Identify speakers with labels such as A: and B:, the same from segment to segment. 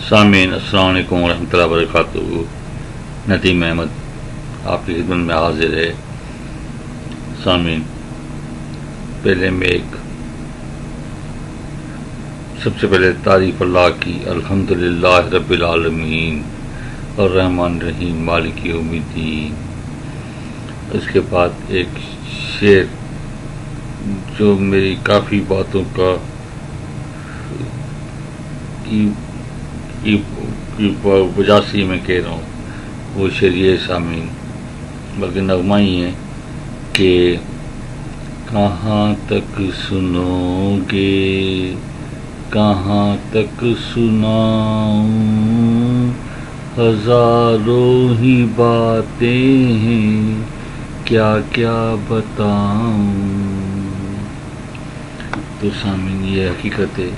A: سامعین السلام علیکم ورحمۃ اللہ وبرکاتہ. ندیم احمد آپ کی خدمت میں حاضر ہے. سامعین، پہلے میں سب سے پہلے تعریف اللہ کی، الحمدللہ رب العالمین الرحمن الرحیم مالک یوم الدین. اس کے بعد ایک شعر جو میری کافی باتوں کا وجہ سے میں کہہ رہا ہوں. وہ شعر یہ سامعین بلکہ نغمہ ہی ہے کہ کہاں تک سنو گے، کہاں تک سناؤں، ہزاروں ہی باتیں ہیں کیا کیا بتاؤں. تو سامعین یہ حقیقت ہے،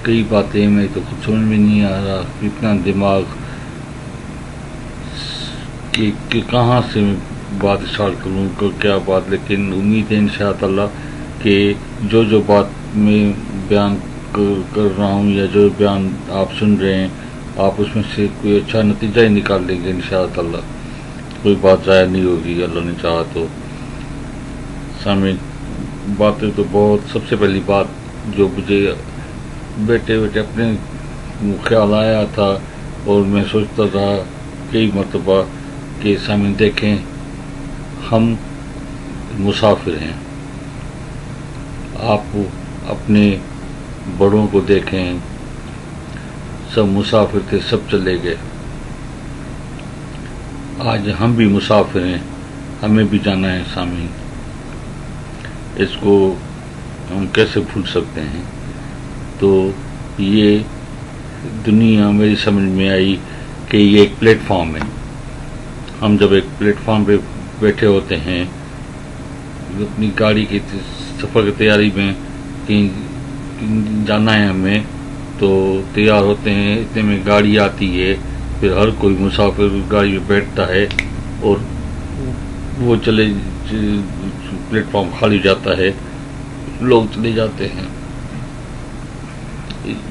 A: کئی باتیں میں تو خود سمجھ میں نہیں آ رہا، اتنا دماغ کہ کہاں سے میں بات اسٹارٹ کروں کو کیا بات. لیکن امید ہے انشاءاللہ کہ جو بات میں بیان کر رہا ہوں یا جو بیان آپ سن رہے ہیں، آپ اس میں سے کوئی اچھا نتیجہ ہی نکال لیں گے انشاءاللہ. کوئی بات ضائع نہیں ہوگی اللہ نے چاہا تو. سامعین، باتیں تو بہت، سب سے پہلی بات جو مجھے بیٹھے اپنے خیال آیا تھا اور میں سوچتا رہا کئی مرتبہ کہ سامعین دیکھیں، ہم مسافر ہیں. آپ اپنے بڑوں کو دیکھیں، سب مسافر تھے، سب چلے گئے. آج ہم بھی مسافر ہیں، ہمیں بھی جانا ہے. سامعین، اس کو ہم کیسے بھول سکتے ہیں. تو یہ دنیا میری سمجھ میں آئی کہ یہ ایک پلیٹ فارم ہے. ہم جب ایک پلیٹ فارم پہ بیٹھے ہوتے ہیں، اپنی گاڑی کی سفر کی تیاری میں کہیں جانا ہے ہمیں، تو تیار ہوتے ہیں، اتنے میں گاڑی آتی ہے، پھر ہر کوئی مسافر گاڑی میں بیٹھتا ہے اور وہ پلیٹ فارم خالی جاتا ہے، لوگ چلے جاتے ہیں.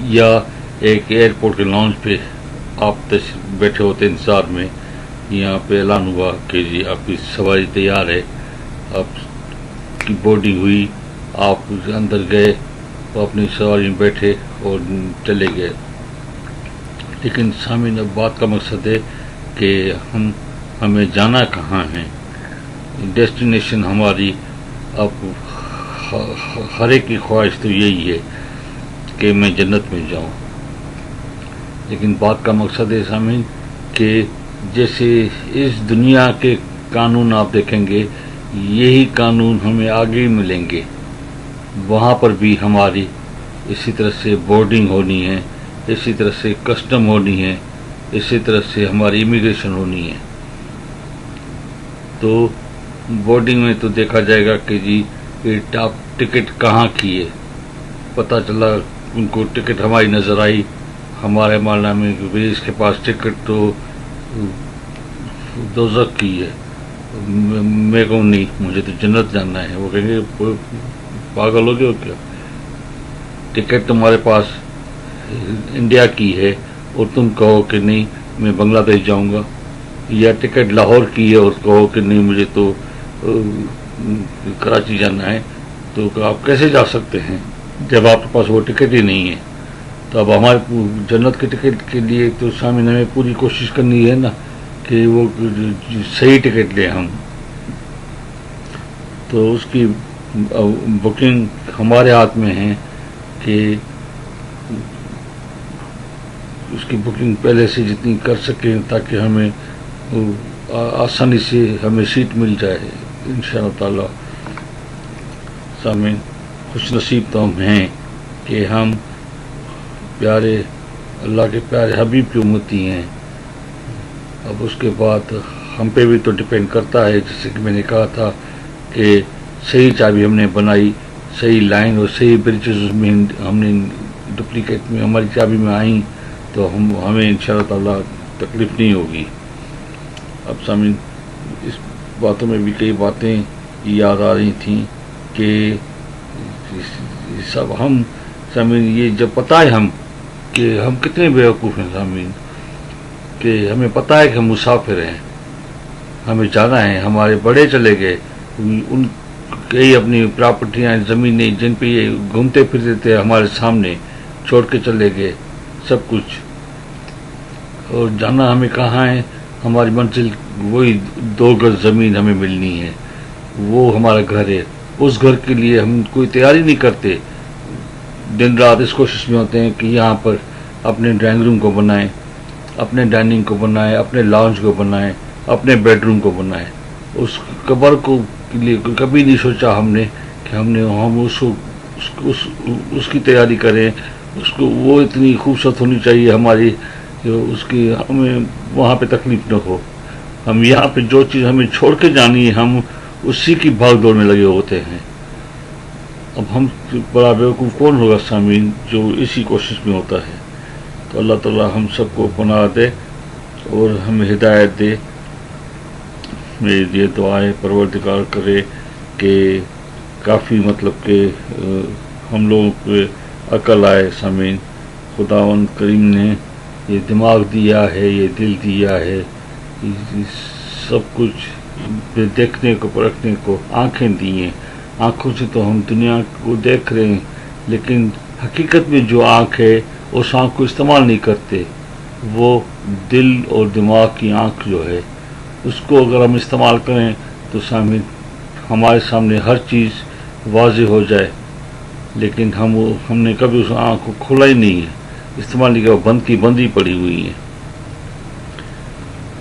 A: یا ایک ایئرپورٹ کے لاؤنج پہ آپ بیٹھے ہوتے انتظار میں، یہاں پہ اعلان ہوا کہ جی آپ کی سواری تیار ہے، آپ کی بورڈنگ ہوئی، آپ اندر گئے، اپنی سواری میں بیٹھے اور چلے گئے. لیکن سامعین، اب بات کا مقصد ہے کہ ہمیں جانا کہاں ہے. ڈیسٹینیشن ہماری اب ہر ایک کی خواہش تو یہی ہے کہ میں جنت میں جاؤں. لیکن بات کا مقصد ہے سامعین کہ جیسے اس دنیا کے قانون آپ دیکھیں گے، یہی قانون ہمیں آگے ملیں گے. وہاں پر بھی ہماری اسی طرح سے بورڈنگ ہونی ہے، اسی طرح سے کسٹم ہونی ہے، اسی طرح سے ہماری امیگریشن ہونی ہے. تو بورڈنگ میں تو دیکھا جائے گا کہ جی آپ ٹکٹ کہاں کی ہے. پتہ چلا ان کو ٹکٹ ہماری نظر آئی ہمارے محلہ میں کہ اس کے پاس ٹکٹ تو دوزخ کی ہے. میں کہوں نہیں، مجھے تو جنت جانا ہے. وہ کہیں گے پاگل ہو گئے ہو کیا، ٹکٹ تمہارے پاس انڈیا کی ہے اور تم کہو کہ نہیں میں بنگلہ دیش جاؤں گا. یا ٹکٹ لاہور کی ہے اور کہو کہ نہیں مجھے تو کراچی جانا ہے. تو آپ کیسے جا سکتے ہیں جب آپ کے پاس وہ ٹکٹ ہی نہیں ہے. تو اب ہمارے جنت کے ٹکٹ کے لیے تو سامنے ہمیں پوری کوشش کرنی ہے نا کہ وہ صحیح ٹکٹ لیں ہم. تو اس کی بکنگ ہمارے ہاتھ میں ہے کہ اس کی بکنگ پہلے سے جتنی کر سکیں تاکہ ہمیں آسانی سے ہمیں سیٹ مل جائے انشاءاللہ تعالی. سامعین، خوش نصیب تو ہم ہیں کہ ہم پیارے اللہ کے پیارے حبیب کی امتی ہیں. اب اس کے بعد ہم پہ بھی تو ڈپینڈ کرتا ہے، جیسے کہ میں نے کہا تھا کہ صحیح چابی ہم نے بنائی، صحیح لائن اور صحیح برجز میں ہم نے ڈپلیکیٹ میں ہماری چابی میں آئیں تو ہمیں انشاءاللہ تعالی تکلیف نہیں ہوگی. اب سامعین، اس باتوں میں بھی کئی باتیں یاد آ رہی تھیں کہ سب ہم سامعین، یہ جب پتہ ہے ہم کہ ہم کتنے بیوقوف ہیں سامعین، کہ ہمیں پتہ ہے کہ ہم مسافر ہیں، ہمیں جانا ہے، ہمارے بڑے چلے گئے، ان کئی اپنی پراپرٹیاں زمینیں جن پہ یہ گھومتے پھرتے تھے ہمارے سامنے چھوڑ کے چلے گئے سب کچھ، اور جانا ہمیں کہاں ہے؟ ہماری منزل وہی 2 گز زمین ہمیں ملنی ہے، وہ ہمارا گھر ہے۔ اس گھر کے لیے ہم کوئی تیاری نہیں کرتے، دن رات اس کوشش میں ہوتے ہیں کہ یہاں پر اپنے ڈرائنگ روم کو بنائیں، اپنے ڈائننگ کو بنائیں، اپنے لاؤنج کو بنائیں، اپنے بیڈ روم کو بنائیں۔ اس قبر کو کے لیے کبھی نہیں سوچا ہم نے کہ ہم اس کی تیاری کریں، اس کو وہ اتنی خوبصورت ہونی چاہیے ہماری، جو اس کی ہمیں وہاں پہ تکلیف نہ ہو۔ ہم یہاں پہ جو چیز ہمیں چھوڑ کے جانی ہے ہم اسی کی بھاگ دوڑ میں لگے ہوتے ہیں۔ اب ہم بڑا بیوقوف کون ہوگا سامعین جو اسی کوشش میں ہوتا ہے؟ تو اللہ تعالی ہم سب کو پناہ دے اور ہمیں ہدایت دے۔ میری یہ دعا ہے پروردگار کرے کہ کافی مطلب کہ ہم لوگوں کو عقل آئے سامعین۔ خداوند کریم نے یہ دماغ دیا ہے، یہ دل دیا ہے، سب کچھ دیکھنے کو پرکھنے کو آنکھیں دی ہیں، آنکھوں سے تو ہم دنیا کو دیکھ رہے ہیں، لیکن حقیقت میں جو آنکھ ہے اس آنکھ کو استعمال نہیں کرتے۔ وہ دل اور دماغ کی آنکھ جو ہے اس کو اگر ہم استعمال کریں تو سامنے ہمارے سامنے ہر چیز واضح ہو جائے، لیکن ہم نے کبھی اس آنکھ کو کھولا ہی نہیں ہے، استعمال نہیں کیا، بند کی بند ہی پڑی ہوئی ہے۔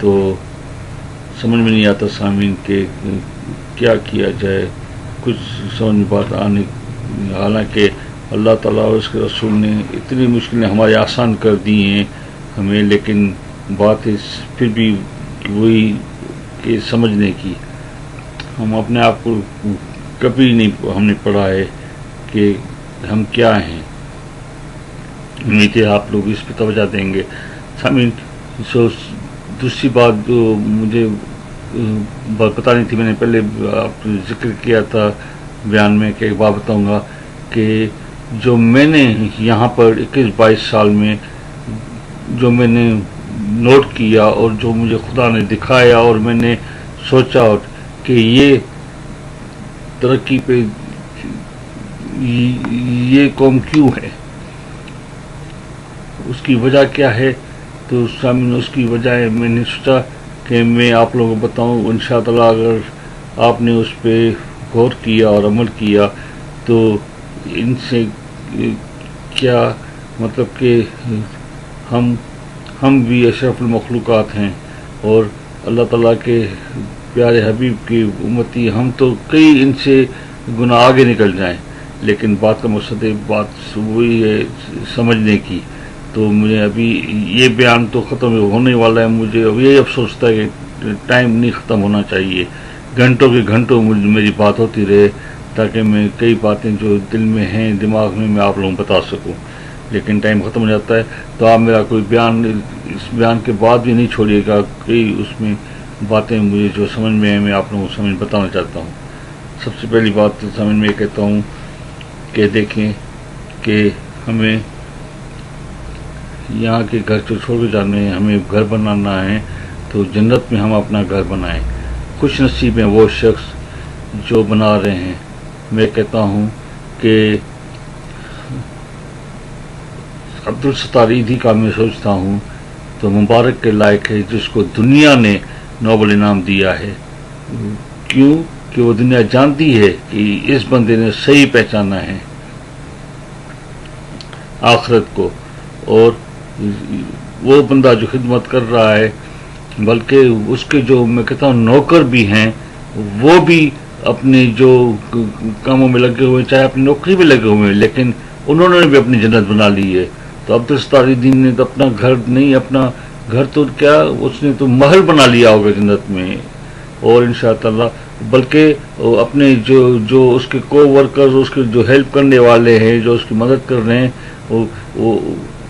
A: تو سمجھ میں نہیں آتا سامعین کہ کیا کیا جائے، کچھ سمجھ میں بات آنے، حالانکہ اللہ تعالیٰ اور اس کے رسول نے اتنی مشکلیں ہمارے آسان کر دی ہیں ہمیں، لیکن بات ہے پھر بھی وہی کہ سمجھنے کی۔ ہم اپنے آپ کو کبھی نہیں ہم نے پڑھا ہے کہ ہم کیا ہیں۔ امید ہے آپ لوگ اس پہ توجہ دیں گے سامعین۔ دوسری بات جو مجھے بتانی تھی، میں نے پہلے آپ ذکر کیا تھا بیان میں کہ ایک بات بتاؤں گا کہ جو میں نے یہاں پر 21-22 سال میں جو میں نے نوٹ کیا اور جو مجھے خدا نے دکھایا اور میں نے سوچا کہ یہ ترقی پہ یہ قوم کیوں ہے، اس کی وجہ کیا ہے، تو سامنے اس کی وجہ ہے میں نے سوچا کہ میں آپ لوگوں کو بتاؤں۔ انشاءاللہ اگر آپ نے اس پہ غور کیا اور عمل کیا تو ان سے کیا مطلب کہ ہم بھی اشرف المخلوقات ہیں اور اللہ تعالیٰ کے پیارے حبیب کی امتی، ہم تو کئی ان سے گناہ آگے نکل جائیں، لیکن بات کا مقصد ہے، بات وہی ہے سمجھنے کی۔ تو مجھے ابھی یہ بیان تو ختم ہونے والا ہے، مجھے اب یہی افسوس تھا کہ ٹائم نہیں ختم ہونا چاہیے، گھنٹوں کے گھنٹوں میری بات ہوتی رہے تاکہ میں کئی باتیں جو دل میں ہیں دماغ میں آپ لوگوں کو بتا سکوں، لیکن ٹائم ختم ہو جاتا ہے۔ تو آپ میرا کوئی بیان اس بیان کے بعد بھی نہیں چھوڑیے گا، کئی اس میں باتیں مجھے جو سمجھ میں ہیں میں آپ لوگوں کو سمجھ بتانا چاہتا ہوں۔ سب سے پہلی بات سمجھ میں یہ کہتا ہوں کہ دیکھیں کہ ہمیں یہاں کے گھر جو چھوڑ کے جانے ہیں، ہمیں گھر بنانا ہے تو جنت میں ہم اپنا گھر بنائیں۔ خوش نصیب ہیں وہ شخص جو بنا رہے ہیں۔ میں کہتا ہوں کہ عبدالستار ایدھی کا میں سوچتا ہوں تو مبارک کے لائق ہے جس کو دنیا نے نوبل انعام دیا ہے۔ کیوں کہ وہ دنیا جانتی ہے کہ اس بندے نے صحیح پہچانا ہے آخرت کو، اور وہ بندہ جو خدمت کر رہا ہے، بلکہ اس کے جو میں کہتا ہوں نوکر بھی ہیں، وہ بھی اپنے جو کاموں میں لگے ہوئے، چاہے اپنی نوکری میں لگے ہوئے ہیں، لیکن انہوں نے بھی اپنی جنت بنا لی ہے۔ تو عبدالستار ایدھی نے تو اپنا گھر نہیں، اپنا گھر تو کیا اس نے تو محل بنا لیا ہوگا جنت میں، اور انشاءاللہ بلکہ اپنے جو اس کے کو ورکرز، اس کے جو ہیلپ کرنے والے ہیں، جو اس کی مدد کر رہے ہیں،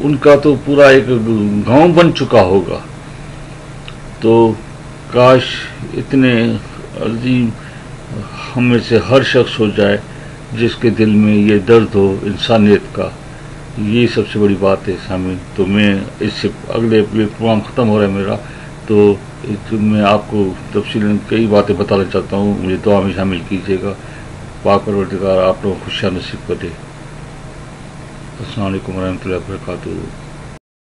A: ان کا تو پورا ایک گاؤں بن چکا ہوگا۔ تو کاش اتنے عظیم ہم میں سے ہر شخص ہو جائے جس کے دل میں یہ درد ہو انسانیت کا یہ سب سے بڑی بات ہے سامعین. تو میں اس سے اگلے پروگرام ختم ہو رہا ہے میرا، تو میں آپ کو تفصیل کئی باتیں بتانا چاہتا ہوں. مجھے دعا میں شامل کیجیے گا. پاک پروردگار آپ لوگوں کو خوشیاں نصیب کرے. السلام علیکم ورحمۃ اللہ وبرکاتہ.